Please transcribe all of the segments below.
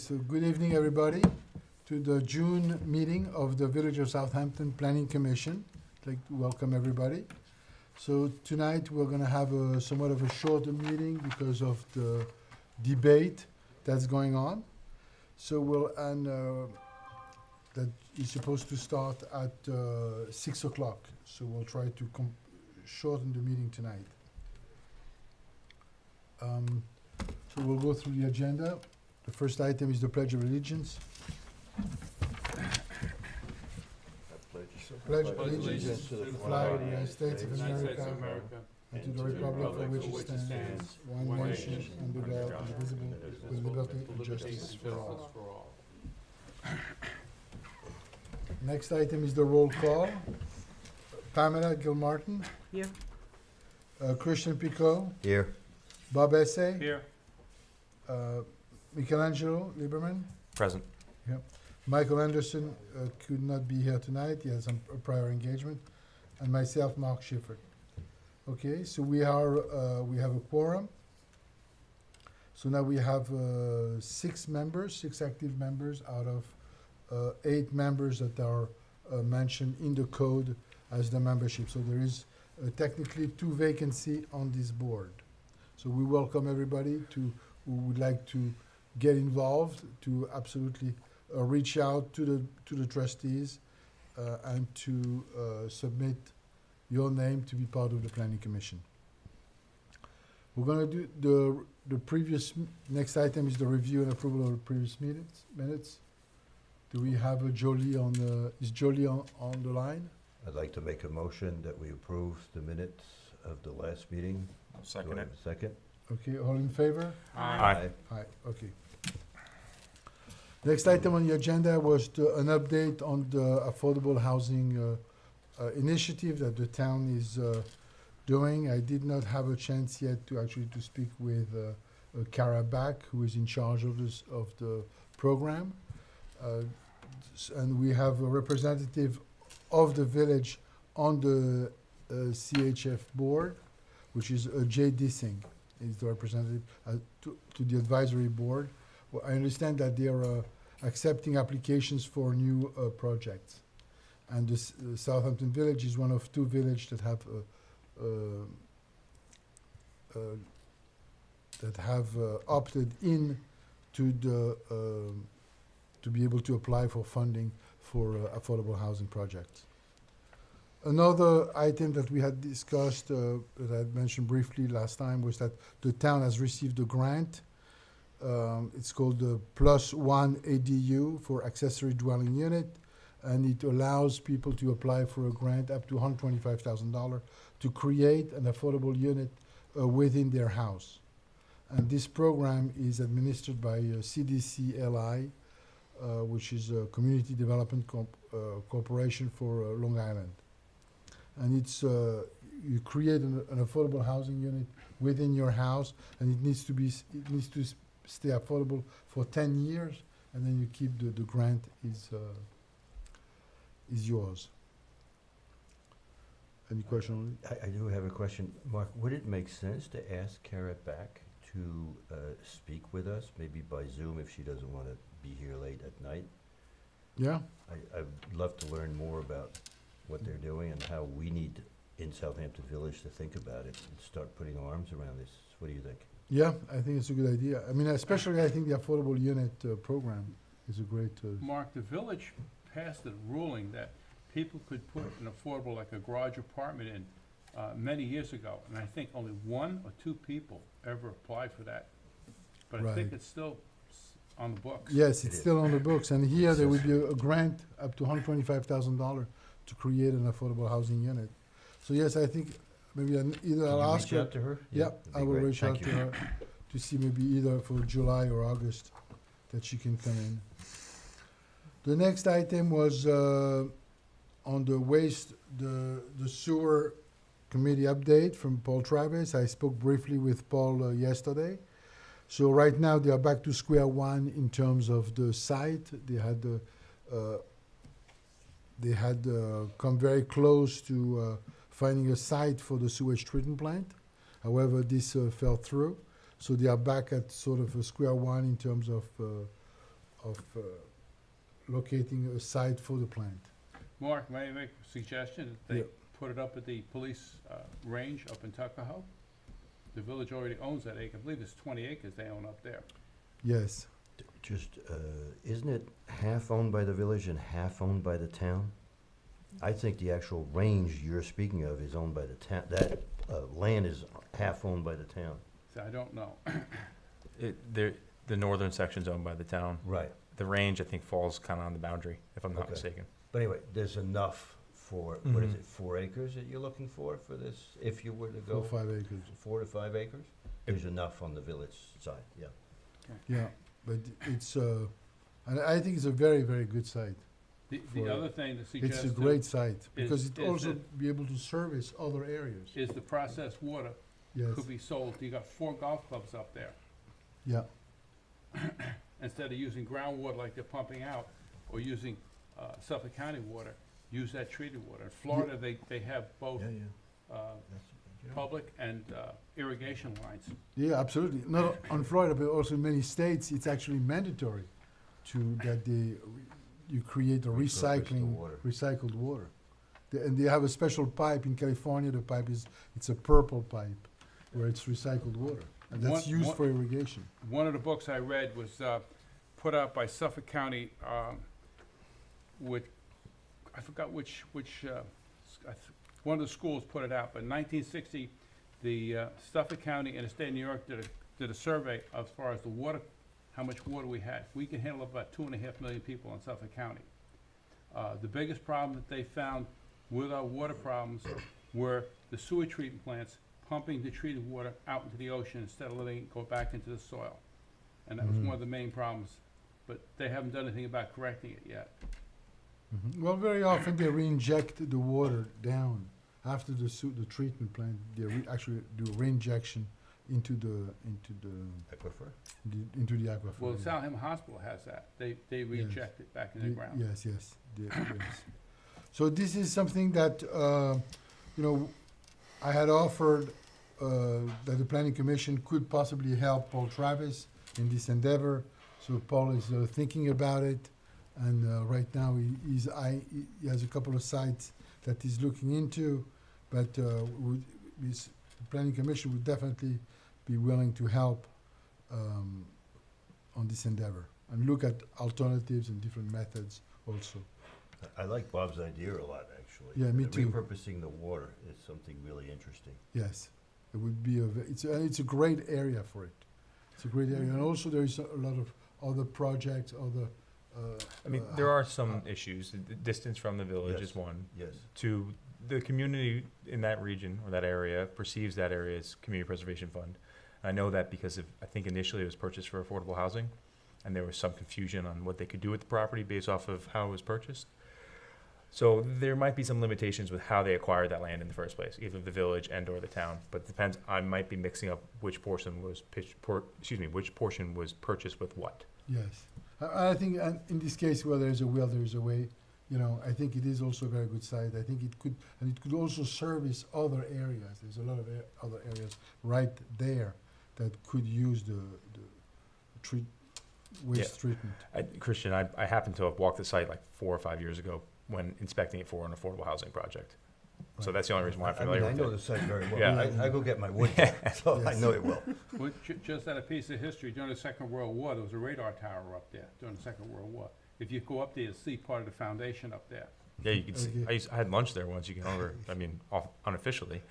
So good evening, everybody, to the June meeting of the Village of Southampton Planning Commission. I'd like to welcome everybody. So tonight we're going to have a somewhat of a shorter meeting because of the debate that's going on. So that is supposed to start at 6 o'clock. So we'll try to shorten the meeting tonight. So we'll go through the agenda. The first item is the Pledge of Allegiance. Pledge allegiance to the flag of the United States of America and to the republic for which it stands, one nation, under God, indivisible, with liberty and justice for all. Next item is the roll call. Pamela Gilmartin. Here. Christian Picot. Here. Bob Essay. Here. Michelangelo Lieberman. Present. Yep. Michael Anderson could not be here tonight. He has some prior engagement. And myself, Mark Schiffer. Okay, so we have a quorum. So now we have 6 active members out of 8 members that are mentioned in the code as the membership. So there is technically 2 vacancies on this board. So we welcome everybody who would like to get involved, to absolutely reach out to the trustees and to submit your name to be part of the Planning Commission. We're going to do the previous, next item is the review and approval of the previous minutes. Do we have a Jolie is Jolie on the line? I'd like to make a motion that we approve the minutes of the last meeting. Second it. Second. Okay, all in favor? Aye. Aye, okay. Next item on the agenda was an update on the affordable housing initiative that the town is doing. I did not have a chance yet to speak with Kara Back, who is in charge of the program. And we have a representative of the village on the CHF board, which is Jay Dissing, is the representative to the advisory board. Well, I understand that they are accepting applications for new projects. And the Southampton Village is one of 2 villages that have opted in to be able to apply for funding for affordable housing projects. Another item that we had discussed, that I had mentioned briefly last time, was that the town has received a grant. It's called the +1 ADU for accessory dwelling unit, and it allows people to apply for a grant up to $125,000 to create an affordable unit within their house. And this program is administered by CDC-LI, which is a Community Development Corporation for Long Island. And it's you create an affordable housing unit within your house, and it needs to stay affordable for 10 years, and then you keep the grant is yours. Any question? I do have a question. Mark, would it make sense to ask Kara Back to speak with us, maybe by Zoom if she doesn't want to be here late at night? Yeah. I'd love to learn more about what they're doing and how we need in Southampton Village to think about it and start putting arms around this. What do you think? Yeah, I think it's a good idea. I mean, especially I think the affordable unit program is a great. Mark, the village passed a ruling that people could put an affordable, like a garage apartment in, many years ago. And I think only 1 or 2 people ever applied for that. But I think Right. it's still on the books. Yes, it's It still is. on the books, and here there will be a grant up to $125,000 to create an affordable housing unit. So yes, I think maybe either I'll ask Reach her. out to her? Yeah, that'd I be will great. reach out Thank to you. her to see maybe either for July or August that she can come in. The next item was on the the sewer committee update from Paul Travis. I spoke briefly with Paul yesterday. So right now they are back to square one in terms of the site. They had come very close to finding a site for the sewage treatment plant. However, this fell through. So they are back at sort of a square one in terms of locating a site for the plant. Mark, may I make a suggestion that they Yeah. put it up at the police range up in Tuckahoe? The village already owns that acre. I believe it's 20 acres they own up there. Yes. Just, isn't it half owned by the village and half owned by the town? I think the actual range you're speaking of is owned by the town. That land is half owned by the town. So I don't know. The northern section's owned by the town. Right. The range, I think, falls kind of on the boundary, if I'm not Okay. mistaken. But anyway, there's enough for, what is Mhm. it, 4 acres that you're looking for this, if you were to 4 or go? 5 acres. 4 to 5 acres? There's enough on the village side, yeah. Yeah, but it's, and I think it's a very, very good site. The For- other thing to suggest It's a great site, because it is also that- be able to service other areas. is the processed water Yes, could be sold. You got 4 golf clubs up there. yeah, Instead of using groundwater like they're pumping out, or using Suffolk County water, use that treated water. In Florida, they have both Yeah, yeah. uh, That's- public and irrigation lines. yeah, absolutely. Not on Florida, but also in many states, it's actually mandatory that you create a Repurpose the recycling, water. recycled water. And they have a special pipe in California, the pipe it's a purple pipe, where it's recycled water. And that's One- used one- for irrigation. One of the books I read was put out by Suffolk County with, I forgot which one of the schools put it out, but in 1960, the Suffolk County and the state of New York did a survey as far as the water, how much water we had. We can handle about 2.5 million people in Suffolk County. The biggest problem that they found with our water problems were the sewer treatment plants pumping the treated water out into the ocean instead of letting it go back into the soil. And that was one of the main problems, but they haven't done anything about correcting it yet. Well, very often they re-inject the water down after the treatment plant. They actually do reinjection into the Aquifer? aquifer. Well, yeah. Southampton Hospital has that. They reinject it back in the ground. Yes, yes, yes. So this is something that, I had offered that the planning commission could possibly help Paul Travis in this endeavor. So Paul is thinking about it, and right now he has a couple of sites that he's looking into, but the planning commission would definitely be willing to help on this endeavor and look at alternatives and different methods also. I like Bob's idea a lot, actually. Yeah, me too. Repurposing the water is something really interesting. Yes, it would be it's a great area for it. It's a great area, and also there is a lot of other projects, other. I mean, there are some issues. The distance from the village Yes. is one. Yes. Two, the community in that region or that area perceives that area as community preservation fund. I know that because I think initially it was purchased for affordable housing, and there was some confusion on what they could do with the property based off of how it was purchased. So there might be some limitations with how they acquired that land in the first place, either the village and or the town. But it depends. I might be mixing up which portion was purchased with what. Yes, I think in this case, where there is a will, there is a way. I think it is also a very good site. I think it could also service other areas. There's a lot of other areas right there that could use the waste treatment. Christian, I happened to have walked the site like 4 or 5 years ago when inspecting it for an affordable housing project. So Right. that's the only reason why I'm I mean, familiar I with know it. the site very well. Yeah. I go get my wood there, so I Yes. know it well. Well, just at a piece of history, during the Second World War, there was a radar tower up there during the Second World War. If you go up there, you'll see part of the foundation up there. Yeah, you can see. Okay. I had lunch there once. You can over. I mean, unofficially,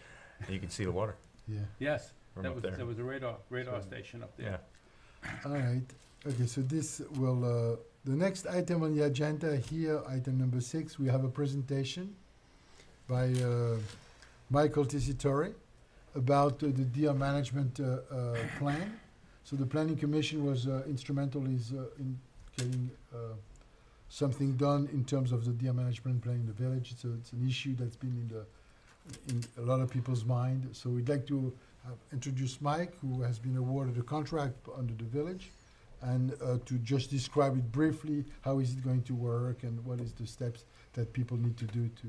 and you can see the water Yeah. Yes, from that up was, there. there was a radar So- station up Yeah. there. All right. Okay, so this will, the next item on the agenda here, item number 6, we have a presentation by Michael Tessitore about the deer management plan. So the planning commission was instrumental in getting something done in terms of the deer management plan in the village. So it's an issue that's been in a lot of people's mind. So we'd like to introduce Mike, who has been awarded a contract under the village, and to just describe it briefly, how is it going to work and what is the steps that people need to do to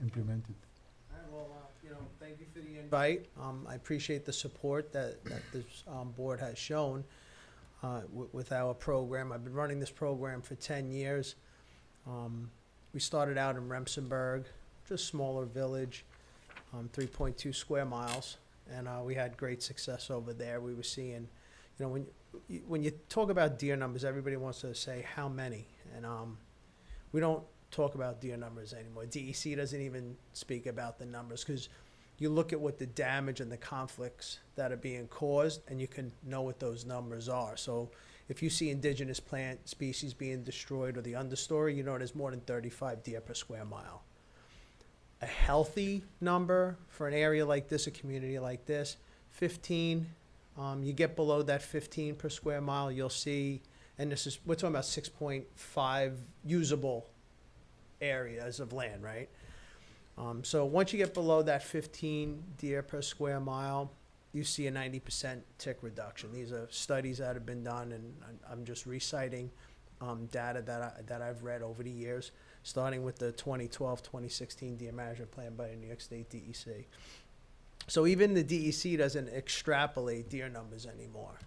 implement it. All right, well, thank you for the invite. I appreciate the support that this board has shown. with our program. I've been running this program for 10 years. We started out in Remsenburg, just smaller village, 3.2 square miles, and we had great success over there. We were seeing, when you talk about deer numbers, everybody wants to say how many, and we don't talk about deer numbers anymore. DEC doesn't even speak about the numbers, because you look at what the damage and the conflicts that are being caused, and you can know what those numbers are. So if you see indigenous plant species being destroyed or the understory, you know there's more than 35 deer per square mile. A healthy number for an area like this, a community like this, 15. You get below that 15 per square mile, you'll see, and we're talking about 6.5 usable areas of land, right? So once you get below that 15 deer per square mile, you see a 90% tick reduction. These are studies that have been done, and I'm just reciting data that I've read over the years, starting with the 2012-2016 deer management plan by the New York State DEC. So even the DEC doesn't extrapolate deer numbers anymore.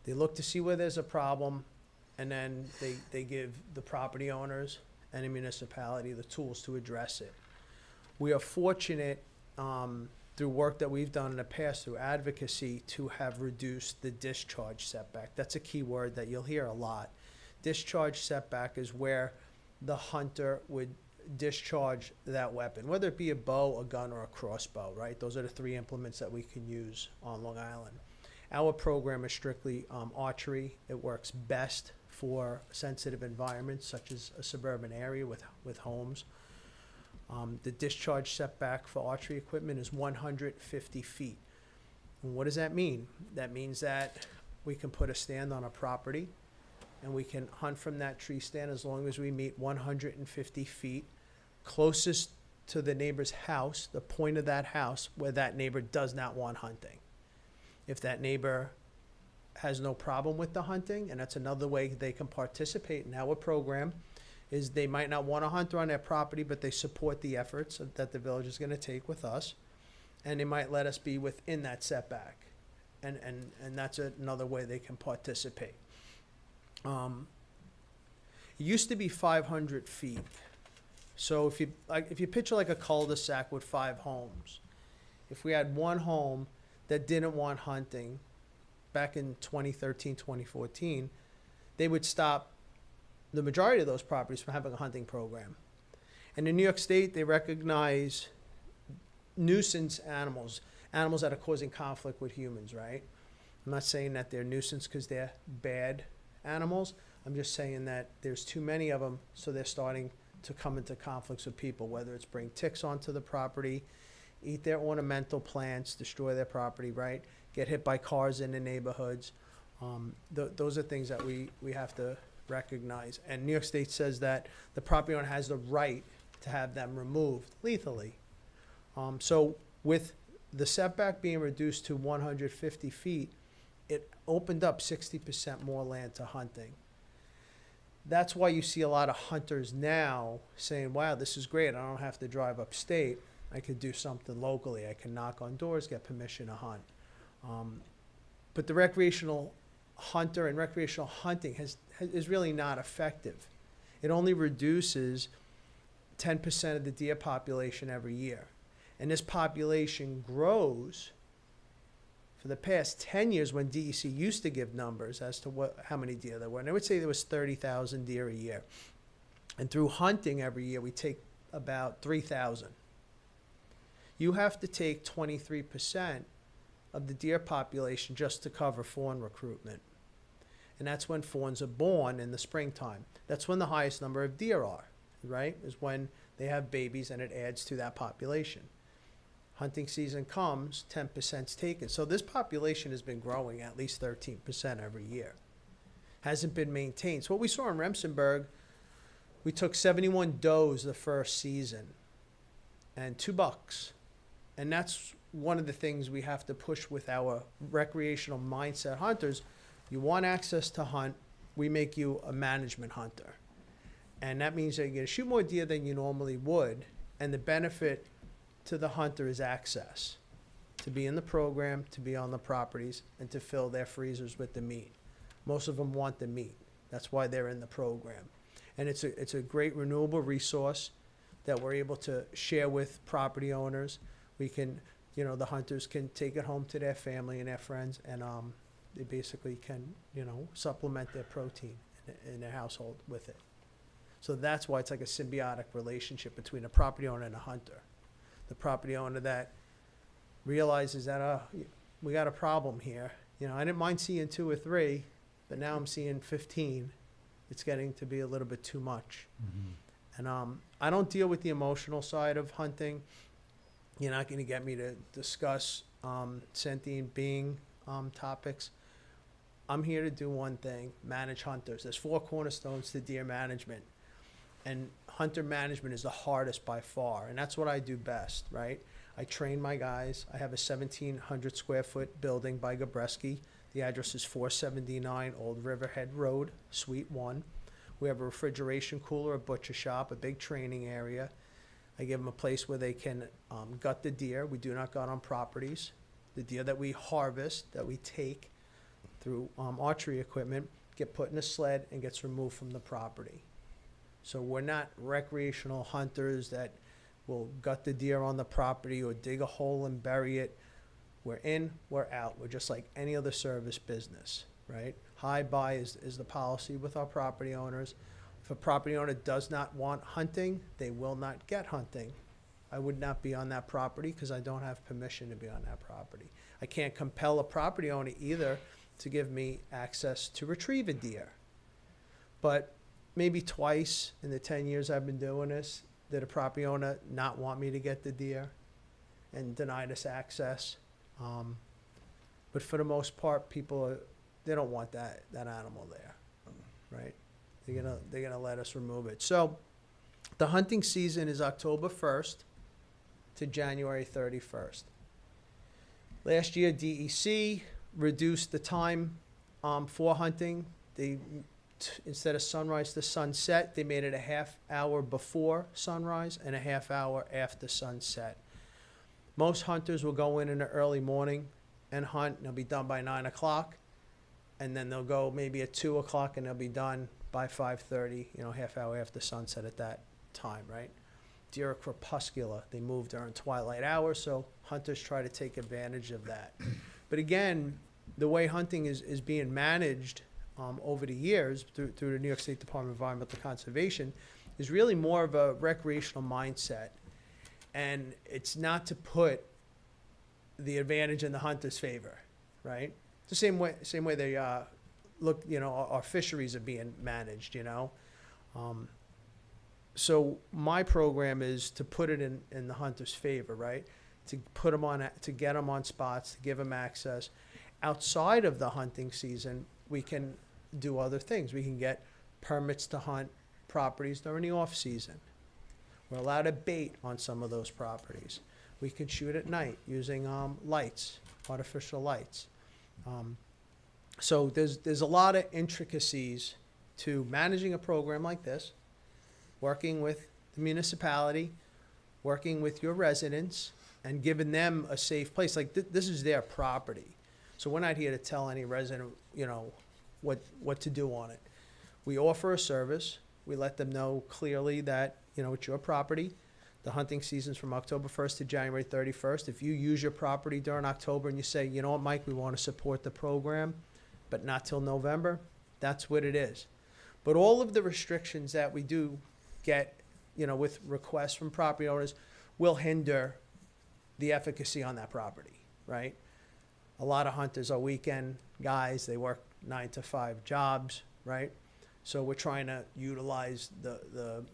They look to see where there's a problem, and then they give the property owners and the municipality the tools to address it. We are fortunate, through work that we've done in the past, through advocacy, to have reduced the discharge setback. That's a key word that you'll hear a lot. Discharge setback is where the hunter would discharge that weapon, whether it be a bow, a gun, or a crossbow, right? Those are the three implements that we can use on Long Island. Our program is strictly archery. It works best for sensitive environments, such as a suburban area with homes. The discharge setback for archery equipment is 150 feet. And what does that mean? That means that we can put a stand on a property, and we can hunt from that tree stand as long as we meet 150 feet closest to the neighbor's house, the point of that house where that neighbor does not want hunting. If that neighbor has no problem with the hunting, and that's another way they can participate in our program, is they might not want a hunter on their property, but they support the efforts that the village is going to take with us, and they might let us be within that setback, and that's another way they can participate. It used to be 500 feet. So if you picture like a cul-de-sac with 5 homes, if we had one home that didn't want hunting back in 2013, 2014, they would stop the majority of those properties from having a hunting program. And in New York State, they recognize nuisance animals that are causing conflict with humans, right? I'm not saying that they're nuisance because they're bad animals. I'm just saying that there's too many of them, so they're starting to come into conflicts with people, whether it's bring ticks onto the property, eat their ornamental plants, destroy their property, right? Get hit by cars in the neighborhoods. Those are things that we have to recognize. And New York State says that the property owner has the right to have them removed lethally. So with the setback being reduced to 150 feet, it opened up 60% more land to hunting. That's why you see a lot of hunters now saying, wow, this is great. I don't have to drive upstate. I could do something locally. I can knock on doors, get permission to hunt. But the recreational hunter and recreational hunting is really not effective. It only reduces 10% of the deer population every year. And this population grows. For the past 10 years, when DEC used to give numbers as to how many deer there were, and I would say there was 30,000 deer a year. And through hunting every year, we take about 3,000. You have to take 23% of the deer population just to cover fawn recruitment. And that's when fawns are born in the springtime. That's when the highest number of deer are, right? Is when they have babies, and it adds to that population. Hunting season comes, 10% is taken. So this population has been growing at least 13% every year. Hasn't been maintained. So what we saw in Remsenburg, we took 71 does the first season and 2 bucks. And that's one of the things we have to push with our recreational mindset hunters. You want access to hunt, we make you a management hunter. And that means that you're going to shoot more deer than you normally would. And the benefit to the hunter is access, to be in the program, to be on the properties, and to fill their freezers with the meat. Most of them want the meat. That's why they're in the program. And it's a great renewable resource that we're able to share with property owners. We can, the hunters can take it home to their family and their friends, and they basically can, supplement their protein in their household with it. So that's why it's like a symbiotic relationship between a property owner and a hunter. The property owner that realizes that, we got a problem here. I didn't mind seeing 2 or 3, but now I'm seeing 15. It's getting to be a little bit too much. And I don't deal with the emotional side of hunting. You're not going to get me to discuss sentient being topics. I'm here to do one thing: manage hunters. There's 4 cornerstones to deer management, and hunter management is the hardest by far, and that's what I do best, right? I train my guys. I have a 1,700 square foot building by Gabreski. The address is 479 Old Riverhead Road, Suite 1. We have a refrigeration cooler, a butcher shop, a big training area. I give them a place where they can gut the deer. We do not gut on properties. The deer that we harvest, that we take through archery equipment, get put in a sled and gets removed from the property. So we're not recreational hunters that will gut the deer on the property or dig a hole and bury it. We're in, we're out. We're just like any other service business, right? High buy is the policy with our property owners. If a property owner does not want hunting, they will not get hunting. I would not be on that property because I don't have permission to be on that property. I can't compel a property owner either to give me access to retrieve a deer. But maybe twice in the 10 years I've been doing this, did a property owner not want me to get the deer and denied us access. But for the most part, people they don't want that animal there, right? They're gonna let us remove it. So the hunting season is October 1st to January 31st. Last year, DEC reduced the time for hunting. Instead of sunrise to sunset, they made it a half hour before sunrise and a half hour after sunset. Most hunters will go in the early morning and hunt, and they'll be done by 9 o'clock. And then they'll go maybe at 2 o'clock and they'll be done by 5:30, half hour after sunset at that time, right? Deer are crepuscular. They move during twilight hours, so hunters try to take advantage of that. But again, the way hunting is being managed over the years through the New York State Department of Environmental Conservation is really more of a recreational mindset. And it's not to put the advantage in the hunter's favor, right? The same way they look, our fisheries are being managed, So my program is to put it in the hunter's favor, right? To put them on, to get them on spots, to give them access. Outside of the hunting season, we can do other things. We can get permits to hunt properties during the off season. We're allowed to bait on some of those properties. We can shoot at night using lights, artificial lights. So there's a lot of intricacies to managing a program like this, working with the municipality, working with your residents, and giving them a safe place. Like this is their property. So we're not here to tell any resident, what to do on it. We offer a service. We let them know clearly that, it's your property. The hunting season's from October 1st to January 31st. If you use your property during October and you say, you know what, Mike, we want to support the program, but not till November, that's what it is. But all of the restrictions that we do get, with requests from property owners will hinder the efficacy on that property, right? A lot of hunters are weekend guys. They work 9 to 5 jobs, right? So we're trying to utilize the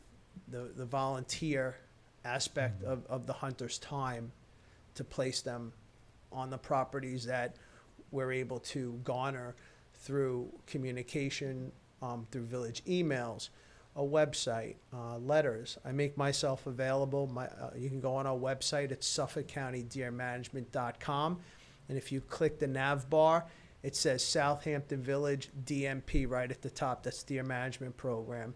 volunteer aspect of the hunter's time to place them on the properties that we're able to garner through communication, through village emails, a website, letters. I make myself available. You can go on our website at SuffolkCountyDeerManagement.com, and if you click the nav bar, it says Southampton Village DMP right at the top. That's Deer Management Program.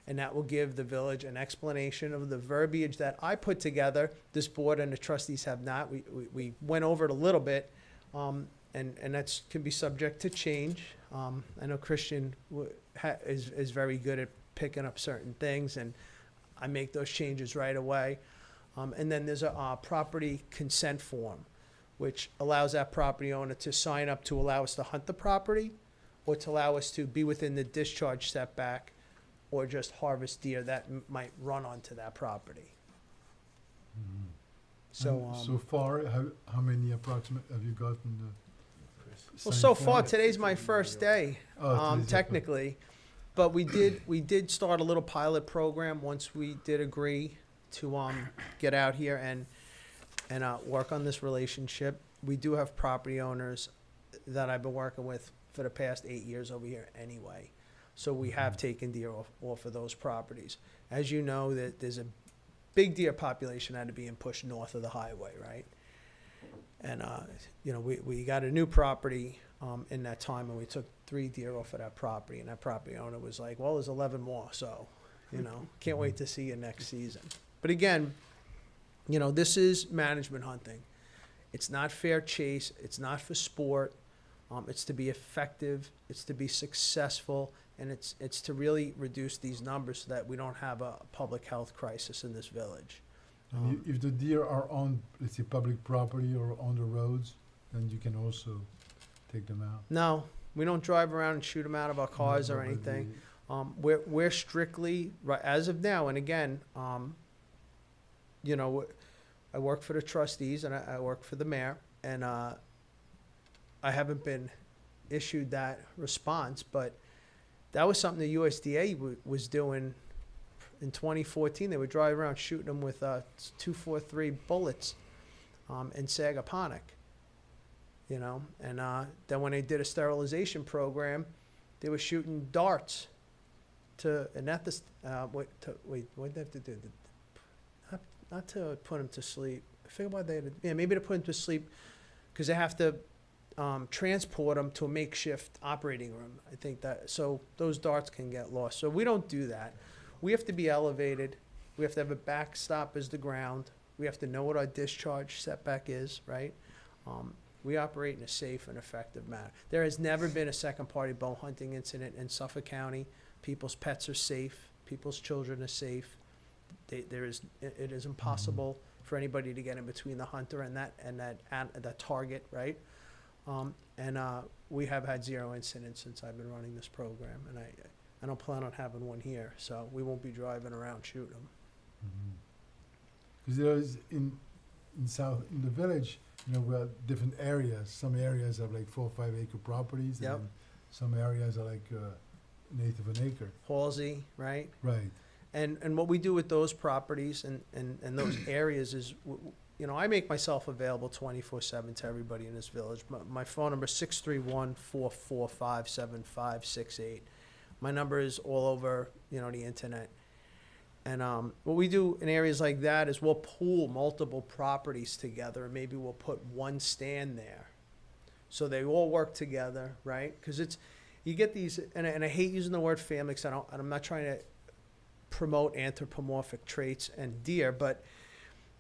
And that will give the village an explanation of the verbiage that I put together. This board and the trustees have not. We went over it a little bit, and and that's, can be subject to change. I know Christian is very good at picking up certain things, and I make those changes right away. And then there's a property consent form, which allows that property owner to sign up to allow us to hunt the property, or to allow us to be within the discharge setback, or just harvest deer that might run onto that property. So, And so far, how many approximate have you gotten? well, so far, today's my first day, Oh, today's your technically. But we did start a little pilot program once we did agree to, get out here and work on this relationship. We do have property owners that I've been working with for the past 8 years over here anyway. So we have taken deer off of those properties. As you know, that there's a big deer population that are being pushed north of the highway, right? And, you know, we got a new property in that time, and we took 3 deer off of that property, and that property owner was like, well, there's 11 more, so, you know, can't wait to see you next season. But again, you know, this is management hunting. It's not fair chase. It's not for sport. It's to be effective. It's to be successful. And it's to really reduce these numbers so that we don't have a public health crisis in this village. And if the deer are on, let's say, public property or on the roads, then you can also take them out. No, we don't drive around and shoot them out of our cars No, or but anything. We're strictly, right, as of now, and again, you know, I work for the trustees and I work for the mayor, and I haven't been issued that response, but that was something the USDA was doing in 2014. They would drive around shooting them with 243 bullets in Sagaponack, you know. And then when they did a sterilization program, they were shooting darts to anesthet. What did they have to do? Not to put them to sleep. I figure why they had to, yeah, maybe to put them to sleep because they have to transport them to a makeshift operating room. I think that, so those darts can get lost. So we don't do that. We have to be elevated. We have to have a backstop as the ground. We have to know what our discharge setback is, right? We operate in a safe and effective manner. There has never been a second party bow hunting incident in Suffolk County. People's pets are safe. People's children are safe. It is impossible for anybody to get in between the hunter and that target, right? We have had 0 incidents since I've been running this program, and I don't plan on having one here, so we won't be driving around shooting them. Because there is in the village, you know, we have different areas. Some areas have like 4 or 5 acre properties. Yep. And some areas are like an eighth of an acre. Halsey, right? Right. And what we do with those properties and those areas is, you know, I make myself available 24/7 to everybody in this village. My phone number is 631-445-7568. My number is all over, you know, the internet. And what we do in areas like that is we'll pool multiple properties together, and maybe we'll put one stand there, so they all work together, right? Because you get these, and I hate using the word family because I'm not trying to promote anthropomorphic traits and deer, but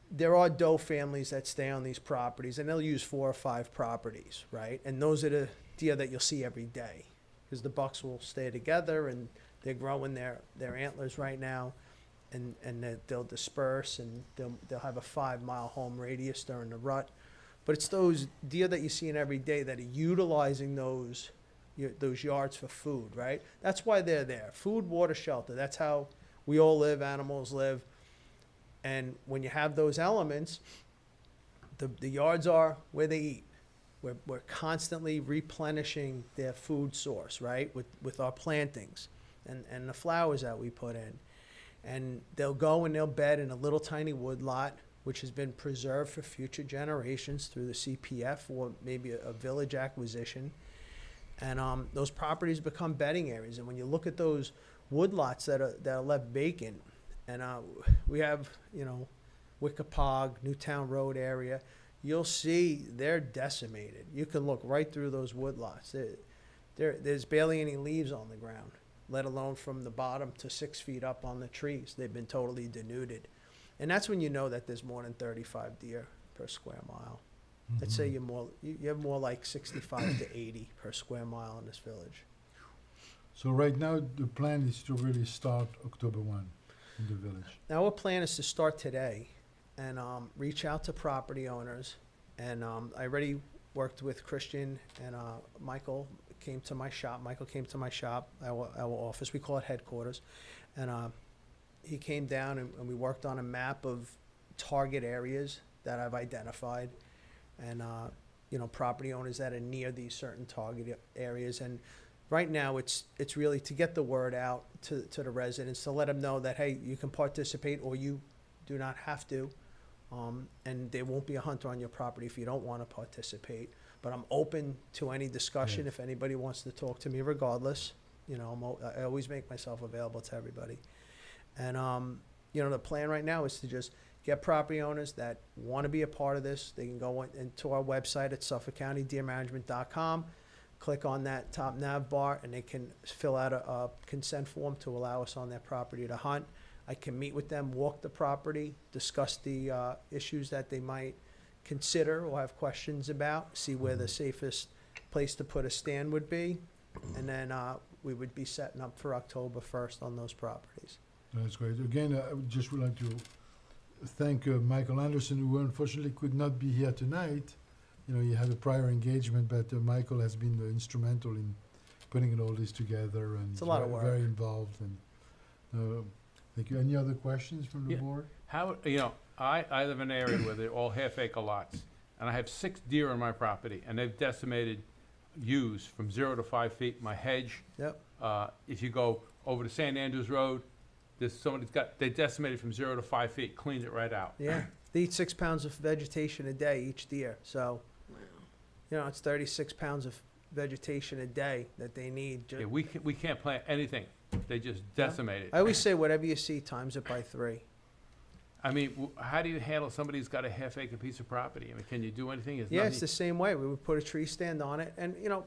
there are doe families that stay on these properties, and they'll use 4 or 5 properties, right? And those are the deer that you'll see every day, because the bucks will stay together, and they're growing their antlers right now, and they'll disperse, and they'll have a 5-mile home radius during the rut. But it's those deer that you're seeing every day that are utilizing those yards for food, right? That's why they're there. Food, water, shelter. That's how we all live, animals live. And when you have those elements, the yards are where they eat. We're constantly replenishing their food source, right, with our plantings and the flowers that we put in. And they'll go and they'll bed in a little tiny wood lot, which has been preserved for future generations through the CPF or maybe a village acquisition. And those properties become bedding areas. And when you look at those wood lots that are left vacant, and we have, you know, Wickapog, Newtown Road area, you'll see they're decimated. You can look right through those wood lots. There's barely any leaves on the ground, let alone from the bottom to 6 feet up on the trees. They've been totally denuded. And that's when you know that there's more than 35 deer per square mile. I'd say you're more, you have more like 65 to 80 per square mile in this village. So right now, the plan is to really start October 1 in the village. Now, our plan is to start today and reach out to property owners. And I already worked with Christian and Michael came to my shop. Michael came to my shop, our office. We call it headquarters. And he came down and we worked on a map of target areas that I've identified. And, you know, property owners that are near these certain target areas. And right now, it's really to get the word out to the residents, to let them know that, hey, you can participate or you do not have to. And there won't be a hunter on your property if you don't want to participate. But I'm open to any discussion Yeah. if anybody wants to talk to me regardless. You know, I always make myself available to everybody. And, you know, the plan right now is to just get property owners that want to be a part of this. They can go into our website at SuffolkCountyDeerManagement.com, click on that top nav bar, and they can fill out a consent form to allow us on their property to hunt. I can meet with them, walk the property, discuss the issues that they might consider or have questions about, see where the safest place to put a stand would be, and then we would be setting up for October 1st on those properties. That's great. Again, I would like to thank Michael Anderson, who unfortunately could not be here tonight. You know, he had a prior engagement, but Michael has been instrumental in putting all this together, and It's a lot of work. very involved. And thank you. Any other questions from the Yeah. board? How, you know, I live in an area where they're all half-acre lots, and I have 6 deer on my property, and they've decimated ewes from 0 to 5 feet. My hedge, Yep. if you go over to St. Andrews Road, they decimated from 0 to 5 feet, cleaned it right out. Yeah, they eat 6 pounds of vegetation a day, each deer, so, you know, it's 36 pounds of vegetation a day that they need. Yeah, we can't plant anything. They just decimate it. I always say, whatever you see, times it by 3. I mean, how do you handle somebody who's got a half-acre piece of property? I mean, can you do anything? Yeah, it's the same way. We would put a tree stand on it, and, you know,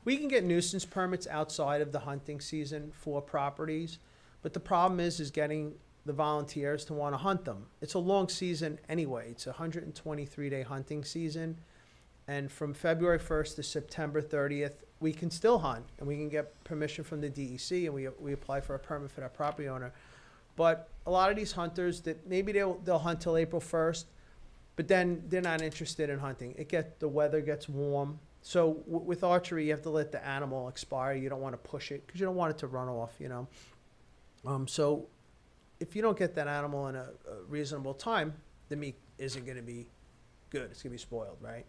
we can get nuisance permits outside of the hunting season for properties, but the problem is getting the volunteers to want to hunt them. It's a long season anyway. It's a 123-day hunting season, and from February 1st to September 30th, we can still hunt, and we can get permission from the DEC, and we apply for a permit for that property owner. But a lot of these hunters, that maybe they'll hunt till April 1st, but then they're not interested in hunting. The weather gets warm. So with archery, you have to let the animal expire. You don't want to push it because you don't want it to run off, you know. So if you don't get that animal in a reasonable time, the meat isn't going to be good. It's going to be spoiled, right?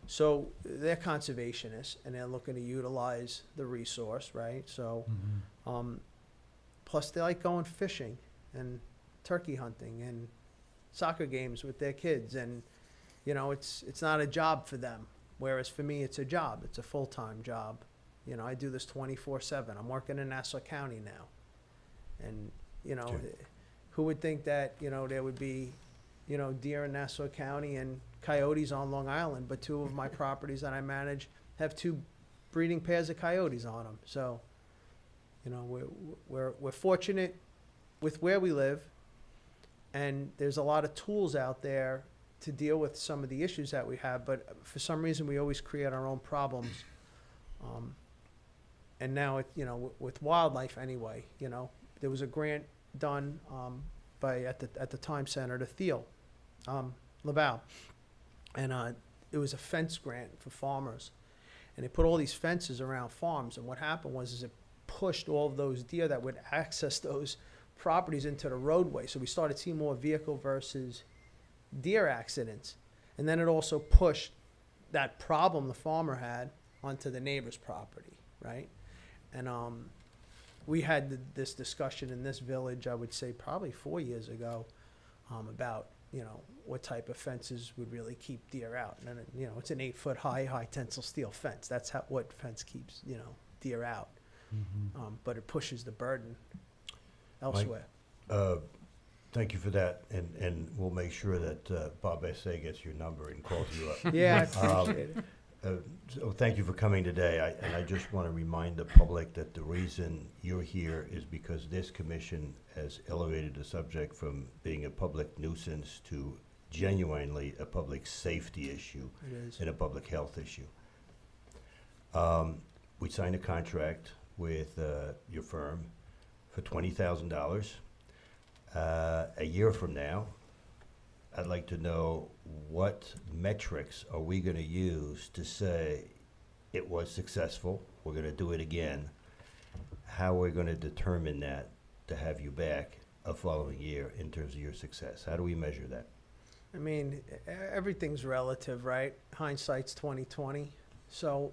So they're conservationists, and they're looking to utilize the resource, right? So, plus they like going fishing and turkey hunting and soccer games with their kids, and, you know, it's not a job for them. Whereas for me, it's a job. It's a full-time job. You know, I do this 24/7. I'm working in Nassau County now. And, you know, Okay. who would think that, you know, there would be, you know, deer in Nassau County and coyotes on Long Island, but 2 of my properties that I manage have 2 breeding pairs of coyotes on them. So, you know, we're fortunate with where we live, and there's a lot of tools out there to deal with some of the issues that we have, but for some reason, we always create our own problems. And now, you know, with wildlife anyway, you know, there was a grant done at the time Senator Thiel, Laval, and it was a fence grant for farmers, and they put all these fences around farms. And what happened was it pushed all of those deer that would access those properties into the roadway. So we started seeing more vehicle versus deer accidents, and then it also pushed that problem the farmer had onto the neighbor's property, right? And we had this discussion in this village, I would say probably 4 years ago, about, you know, what type of fences would really keep deer out. And, you know, it's an 8-foot high tensile steel fence. That's what fence keeps, you know, deer out. But it pushes the burden elsewhere. Thank you for that, and we'll make sure that Bob Essay gets your number and calls you up. Yeah, I appreciate it. So thank you for coming today, and I just want to remind the public that the reason you're here is because this commission has elevated the subject from being a public nuisance to genuinely a public safety issue It is. and a public health issue. We signed a contract with your firm for $20,000. A year from now, I'd like to know what metrics are we going to use to say it was successful, we're going to do it again. How we're going to determine that to have you back a following year in terms of your success? How do we measure that? I mean, everything's relative, right? Hindsight's 20/20. So,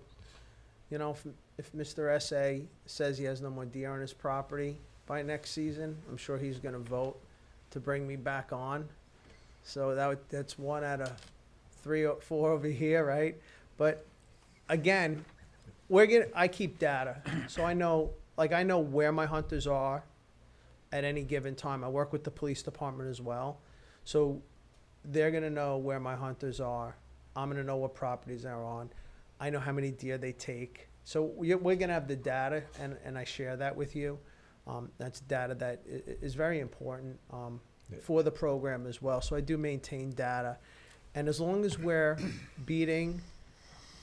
you know, if Mr. S.A. says he has no more deer on his property by next season, I'm sure he's gonna vote to bring me back on. So that's 1 out of 3 or 4 over here, right? But again, I keep data, so I know where my hunters are at any given time. I work with the police department as well. So they're gonna know where my hunters are. I'm gonna know what properties they're on. I know how many deer they take. So we're gonna have the data, and I share that with you. That's data that is very important for the program as well. So I do maintain data. And as long as we're beating,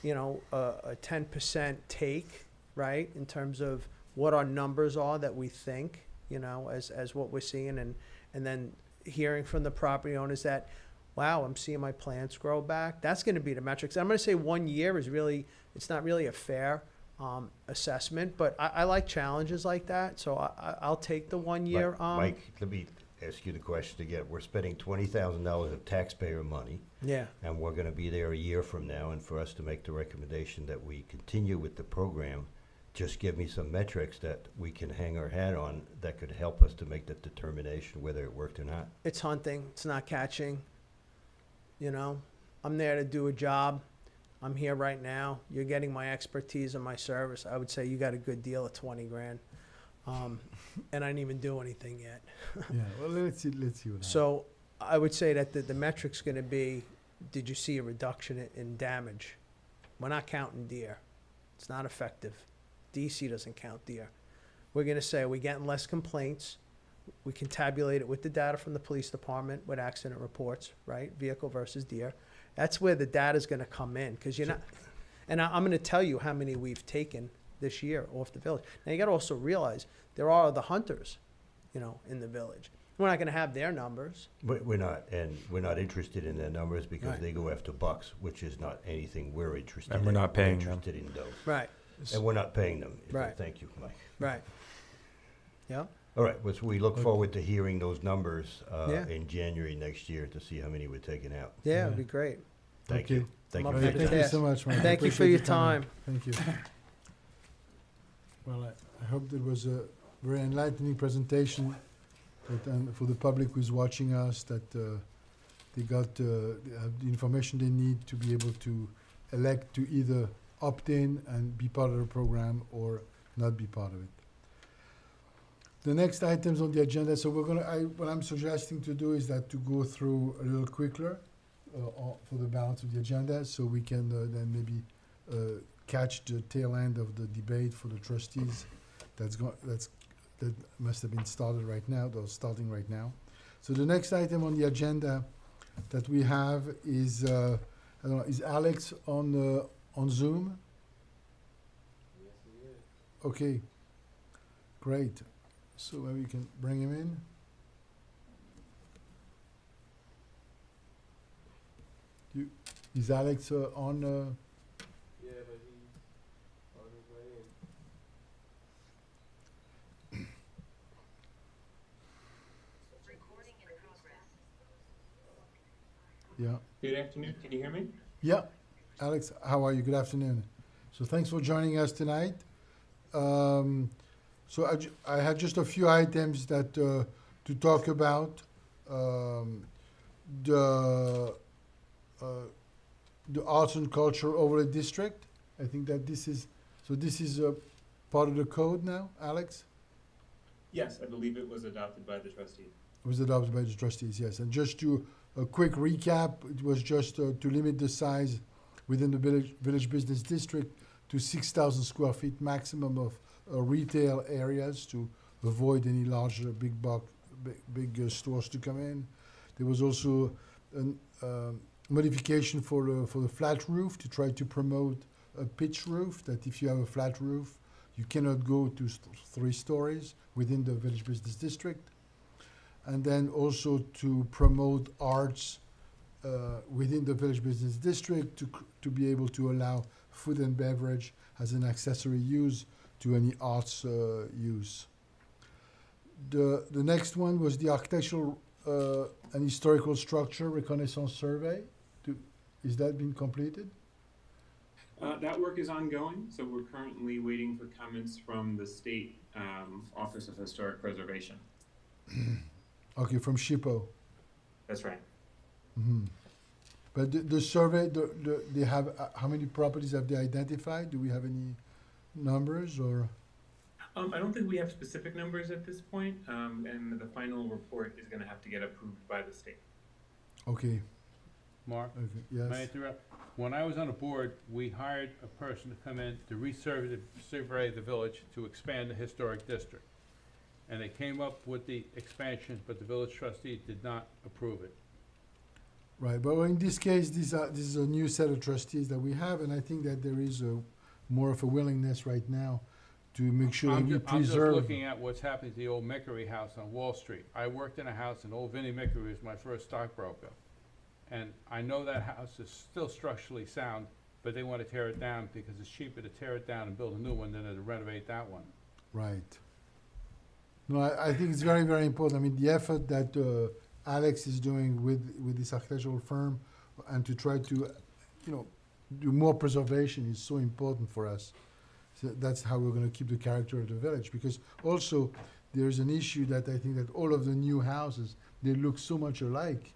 you know, a 10% take, right, in terms of what our numbers are that we think, you know, as what we're seeing, and then hearing from the property owners that, wow, I'm seeing my plants grow back. That's going to be the metrics. I'm going to say 1 year is really, it's not really a fair assessment, but I like challenges like that. So I'll take the 1 year. Mike, let me ask you the question again. We're spending $20,000 of taxpayer money, Yeah. and we're going to be there a year from now, and for us to make the recommendation that we continue with the program, just give me some metrics that we can hang our hat on that could help us to make that determination whether it worked or not. It's hunting. It's not catching. You know, I'm there to do a job. I'm here right now. You're getting my expertise and my service. I would say you got a good deal at 20 grand. And I didn't even do anything yet. Yeah, well, let's see what happens. So I would say that the metric's gonna be, did you see a reduction in damage? We're not counting deer. It's not effective. DC doesn't count deer. We're gonna say, are we getting less complaints? We can tabulate it with the data from the police department with accident reports, right? Vehicle versus deer. That's where the data's gonna come in, because you're not, and I'm gonna tell you how many we've taken this year off the village. Now, you gotta also realize, there are other hunters, you know, in the village. We're not gonna have their numbers. We're not, and we're not interested in their numbers because Right. they go after bucks, which is not anything we're interested in. And we're not paying them. Interested in those. Right, And we're not paying them. Right. Thank you, Mike. right. Yeah, All right, well, so we look Okay. forward to hearing those numbers Yeah. in January next year to see how many we're taking out. yeah, it'd be great. Thank Okay. you. Thank I'm you. up for for your the time. Thank you task. so much, Mike. I Thank you for appreciate your coming. time. Thank you. Well, I hope it was a very enlightening presentation for the public who's watching us, that they got the information they need to be able to elect to either opt in and be part of the program or not be part of it. The next items on the agenda, so what I'm suggesting to do is that to go through a little quicker for the balance of the agenda, so we can then maybe catch the tail end of the debate for the trustees. That must have been started right now, those starting right now. So the next item on the agenda that we have is, I don't know, is Alex on Zoom? Yes, he is. Okay, great. So maybe we can bring him in. Is Alex on? Yeah, but he's on his way in. Recording in progress. Yeah. Good afternoon, can you hear me? Yeah, Alex, how are you? Good afternoon. So thanks for joining us tonight. So I had just a few items that to talk about. The Arts and Culture Overlay District. I think that this is part of the code now, Alex? Yes, I believe it was adopted by the trustees. It was adopted by the trustees, yes. And just to a quick recap, it was just to limit the size within the village business district to 6,000 square feet maximum of retail areas to avoid any larger big stores to come in. There was also modification for the flat roof to try to promote a pitch roof, that if you have a flat roof, you cannot go to 3 stories within the village business district. And then also to promote arts within the village business district to be able to allow food and beverage as an accessory use to any arts use. The next one was the architectural and historical structure reconnaissance survey. Is that been completed? That work is ongoing, so we're currently waiting for comments from the state Office of Historic Preservation. Okay, from SHPO. That's right. Mhm. But the survey, they have, how many properties have they identified? Do we have any numbers or? I don't think we have specific numbers at this point, and the final report is gonna have to get approved by the state. Okay, Mark, okay, may I yes, interrupt? When I was on the board, we hired a person to come in to survey the village to expand the historic district. And they came up with the expansion, but the village trustee did not approve it. right, but in this case, this is a new set of trustees that we have, and I think that there is more of a willingness right now to make sure that we I'm just preserve. looking at what's happening to the old Mickery house on Wall Street. I worked in a house, and old Vinnie Mickery was my first stockbroker. And I know that house is still structurally sound, but they want to tear it down because it's cheaper to tear it down and build a new one than to renovate that one. Right. No, I think it's very, very important. I mean, the effort that Alex is doing with this architectural firm and to try to, do more preservation is so important for us. So that's how we're gonna keep the character of the village, because also there's an issue that I think that all of the new houses, they look so much alike.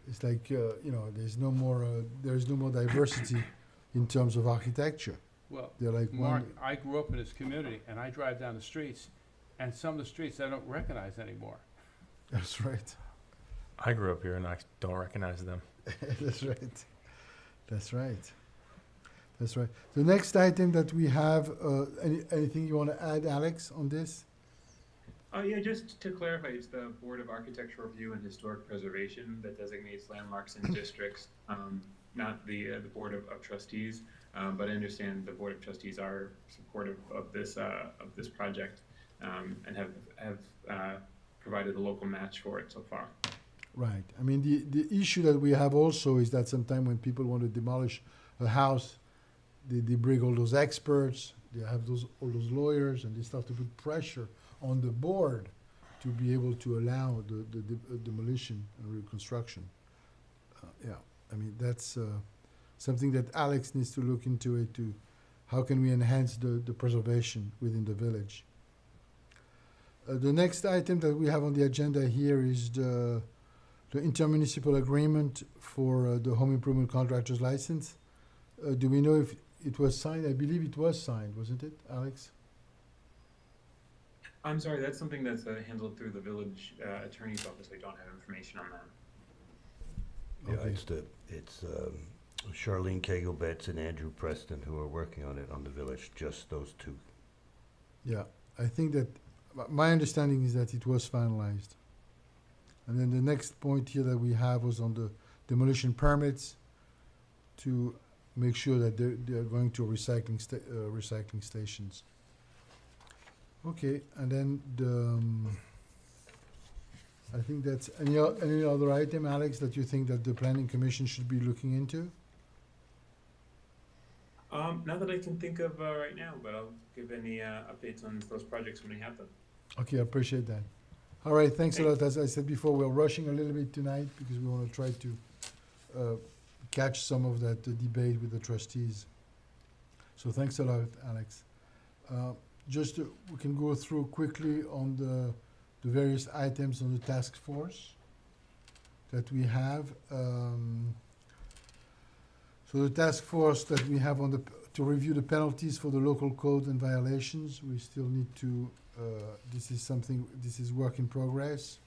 It's like, there's no more diversity in terms of architecture. Well, They're like Mark, one, I grew up in this community, and I drive down the streets, and some of the streets I don't recognize anymore. that's right. I grew up here and I don't recognize them. That's right. That's right. That's right. The next item that we have, anything you want to add, Alex, on this? Yeah, just to clarify, it's the Board of Architectural Review and Historic Preservation that designates landmarks and districts, not the Board of Trustees. But I understand the Board of Trustees are supportive of this project, and have provided a local match for it so far. Right. I mean, the issue that we have also is that sometimes when people want to demolish a house, they bring all those experts, they have all those lawyers, and they start to put pressure on the board to be able to allow the demolition and reconstruction. Yeah, I mean, that's something that Alex needs to look into it to, how can we enhance the preservation within the village. The next item that we have on the agenda here is the intermunicipal agreement for the home improvement contractor's license. Do we know if it was signed? I believe it was signed, wasn't it, Alex? I'm sorry, that's something that's handled through the village attorney's office. I don't have information on that. Yeah, Okay. it's Charlene Cagle-Betts and Andrew Preston who are working on it on the village, just those two. Yeah, I think that, my understanding is that it was finalized. And then the next point here that we have was on the demolition permits to make sure that they're going to recycling stations. Okay, and then I think that's, any other item, Alex, that you think that the planning commission should be looking into? Not that I can think of right now, but I'll give any updates on those projects when I have them. Okay, I appreciate that. All right, thanks a lot. As I said before, we're rushing a little bit tonight because we want to try to catch some of that debate with the trustees. So thanks a lot, Alex. We can go through quickly on the various items on the task force that we have. So the task force that we have to review the penalties for the local code and violations, we still need to, this is work in progress.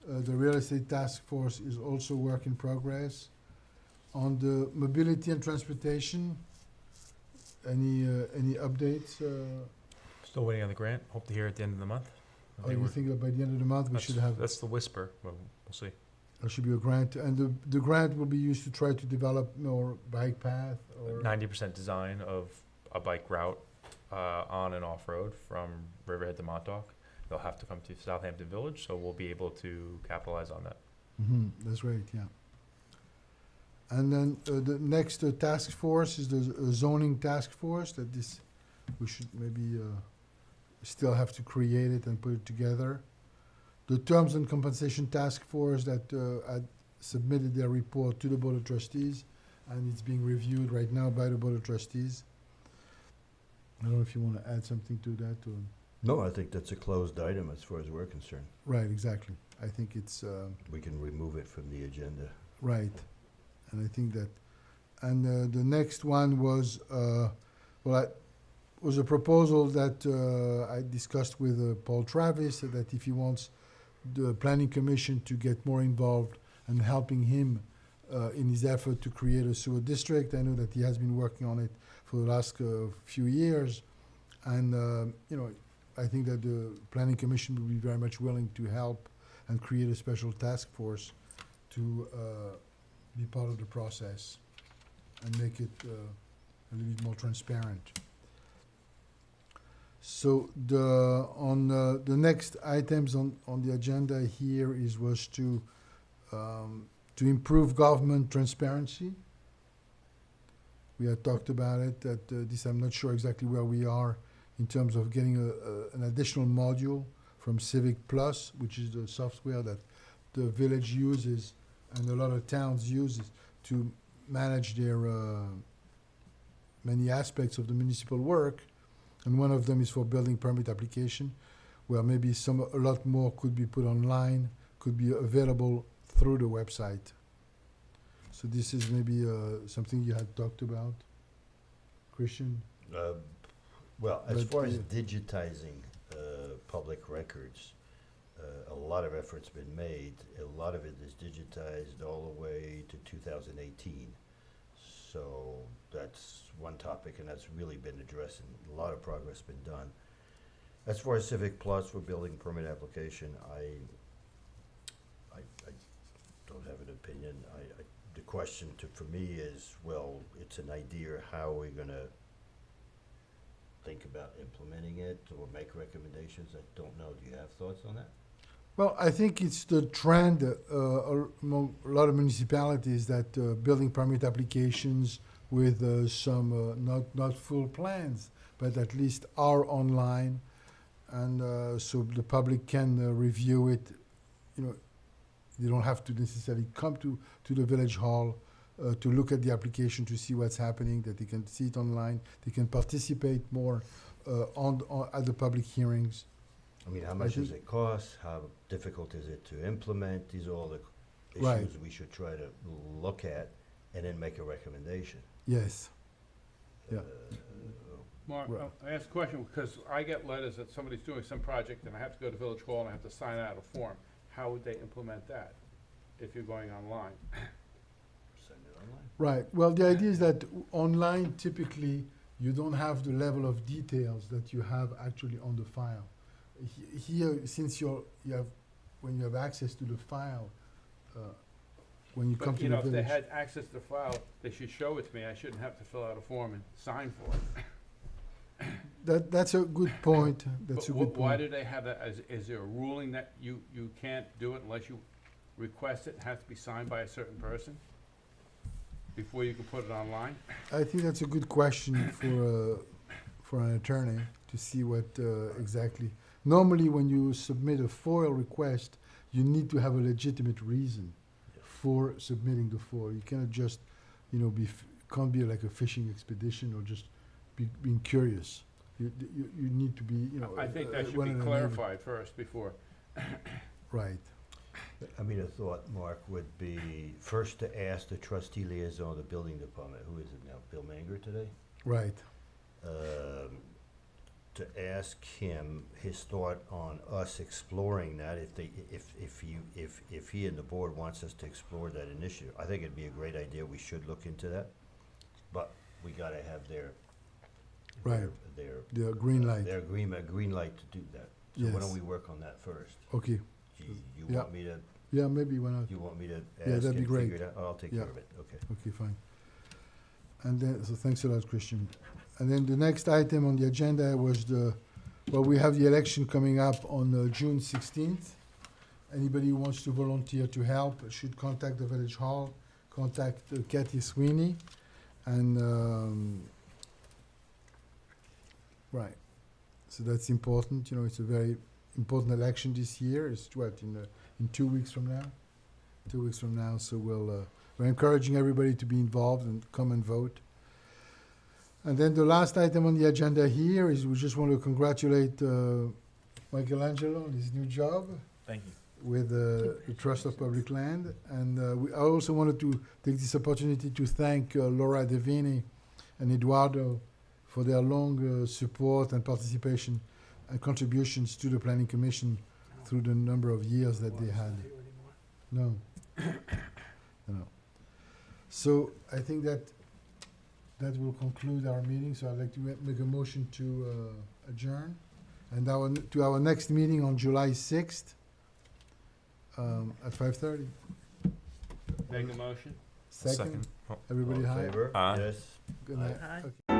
The real estate task force is also work in progress. On the mobility and transportation, any updates? Still waiting on the grant. Hope to hear at the end of the month. Or you think that by the end of the month we should have? That's the whisper. Well, we'll see. There should be a grant, and the grant will be used to try to develop more bike path or? 90% design of a bike route on and off-road from Riverhead to Montauk. They'll have to come to Southampton Village, so we'll be able to capitalize on that. That's right, yeah. And then the next task force is the zoning task force, that this, we should maybe still have to create it and put it together. The Terms and Compensation Task Force that had submitted their report to the Board of Trustees, and it's being reviewed right now by the Board of Trustees. I don't know if you want to add something to that, or? No, I think that's a closed item as far as we're concerned. Right, exactly. I think it's, We can remove it from the agenda. right. And I think that, and the next one was, was a proposal that I discussed with Paul Travis, that if he wants the planning commission to get more involved and helping him in his effort to create a sewer district. I know that he has been working on it for the last few years. And, you know, I think that the planning commission will be very much willing to help and create a special task force to be part of the process and make it a little bit more transparent. So the next items on the agenda here was to improve government transparency. We had talked about it, that this, I'm not sure exactly where we are in terms of getting an additional module from Civic Plus, which is the software that the village uses and a lot of towns uses to manage their many aspects of the municipal work. And one of them is for building permit application, where maybe a lot more could be put online, could be available through the website. So this is maybe something you had talked about, Christian? Well, as But, far as yeah. digitizing public records, a lot of effort's been made. A lot of it is digitized all the way to 2018. So that's one topic, and that's really been addressed, and a lot of progress been done. As far as Civic Plus for building permit application, I don't have an opinion. The question for me is, well, it's an idea, how are we gonna think about implementing it or make recommendations? I don't know. Do you have thoughts on that? Well, I think it's the trend among a lot of municipalities that building permit applications with some not full plans, but at least are online, and so the public can review it. You know, they don't have to necessarily come to the village hall to look at the application to see what's happening. That they can see it online. They can participate more at the public hearings. I mean, how much does it cost? How difficult is it to implement? These are all the Right. issues we should try to look at and then make a recommendation. Yes. Yeah. Mark, Right. I ask a question because I get letters that somebody's doing some project and I have to go to Village Hall and I have to sign out a form. How would they implement that if you're going online? Send it online. Right. Well, the idea is that online, typically, you don't have the level of details that you have actually on the file. Here, since when you have access to the file, when you come But, to you the know, if they village. had access to the file, they should show it to me. I shouldn't have to fill out a form and sign for it. That's a good point. That's a But good point. why do they have that? Is there a ruling that you can't do it unless you request it? It has to be signed by a certain person before you can put it online? I think that's a good question for an attorney to see what exactly. Normally, when you submit a FOIL request, you need to have a legitimate reason for submitting the FOIL. You cannot just, you know, can't be like a fishing expedition or just being curious. You need to be, you know. I think that should one be of the clarified first before. Right. I mean, a thought, Mark, would be first to ask the trustee liaison of the building department, who is it now, Bill Manger today? Right. To ask him his thought on us exploring that, if he and the board wants us to explore that initiative. I think it'd be a great idea, we should look into that, but we gotta have their Right. their The green light. Their green light to do that. So why Yes. don't we work on that first? Okay. You Yeah. want me to Yeah, maybe why not? You want me to Yeah, ask that'd be and great. figure it out? I'll take Yeah. care of it, okay. Okay, fine. And then, so thanks a lot, Christian. And then the next item on the agenda was we have the election coming up on June 16th. Anybody who wants to volunteer to help should contact the Village Hall, contact Kathy Sweeney, and, right. So that's important, it's a very important election this year. It's what, in 2 weeks from now? 2 weeks from now, so we're encouraging everybody to be involved and come and vote. And then the last item on the agenda here is we just want to congratulate Michelangelo on his new job Thank you. with the Trust of Public Land. And I also wanted to take this opportunity to thank Laura Devini and Eduardo for their long support and participation and contributions to the Planning Commission through the number of years that they had. No. No. So I think that will conclude our meeting. So I'd like to make a motion to adjourn. And to our next meeting on July 6th at 5:30. Make a motion? Second. Oh. Everybody All in high? favor? Aye. Yes. Good night. Aye. Okay.